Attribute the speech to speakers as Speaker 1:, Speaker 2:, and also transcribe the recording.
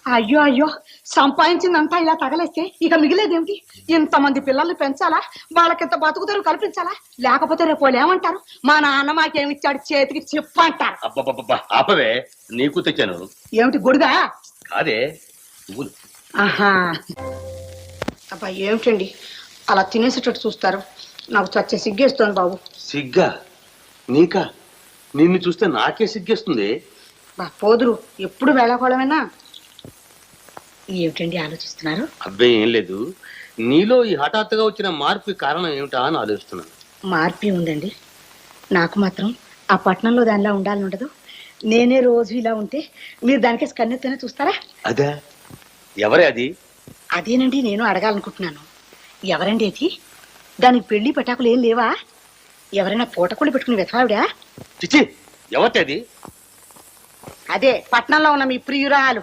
Speaker 1: అయ్యో అయ్యో, సంపాదించిందంతా ఇలా తగలేస్తే ఇక మిగిలేదేమిటి? ఇంతమంది పిల్లల్ని పెంచాలా, వాళ్ళకింత బతుకుతారు కల్పించాలా? లేకపోతే రేపు వాళ్ళు ఏమంటారు? మా నాన్న మాకేమిచ్చాడు చేతికి చెప్పంటారు.
Speaker 2: అబ్బబ్బబ్బా ఆపవే, నీకు తెచ్చాను.
Speaker 1: ఏమిటి గుడిగా?
Speaker 2: కాదే పువ్వులు.
Speaker 1: ఆహా, అబ్బా ఏమిటండి అలా తినేసేటట్టు చూస్తారు? నాకు చచ్చే సిగ్గేస్తోంది బాబు.
Speaker 2: సిగ్గా? నీకా? నిన్ను చూస్తే నాకే సిగ్గేస్తుంది.
Speaker 1: బా పోదురు, ఎప్పుడు వేళకోళమేనా? ఏమిటండి ఆలోచిస్తున్నారు?
Speaker 2: అబ్బాయి ఏం లేదు, నీలో ఈ హఠాత్తుగా వచ్చిన మార్పు కారణం ఏమిటా అని ఆలోచిస్తున్నాను.
Speaker 1: మార్పే ఉందండి. నాకు మాత్రం ఆ పట్టణంలో దానిలా ఉండాలని ఉండదు. నేనే రోజు ఇలా ఉంటే మీరు దానికేసి కన్నెత్తనే చూస్తారా?
Speaker 2: అదే, ఎవరే అది?
Speaker 1: అదేనండి నేను అడగాలనుకుంటున్నాను. ఎవరండి అది? దానికి పెళ్లి పటాకులు ఏం లేవా? ఎవరైనా పూటకుళ్ళు పెట్టుకుని వెతవావిడా?
Speaker 2: చిచి, ఎవరిది అది?
Speaker 1: అదే పట్నంలో ఉన్న మీ ప్రియురాలు.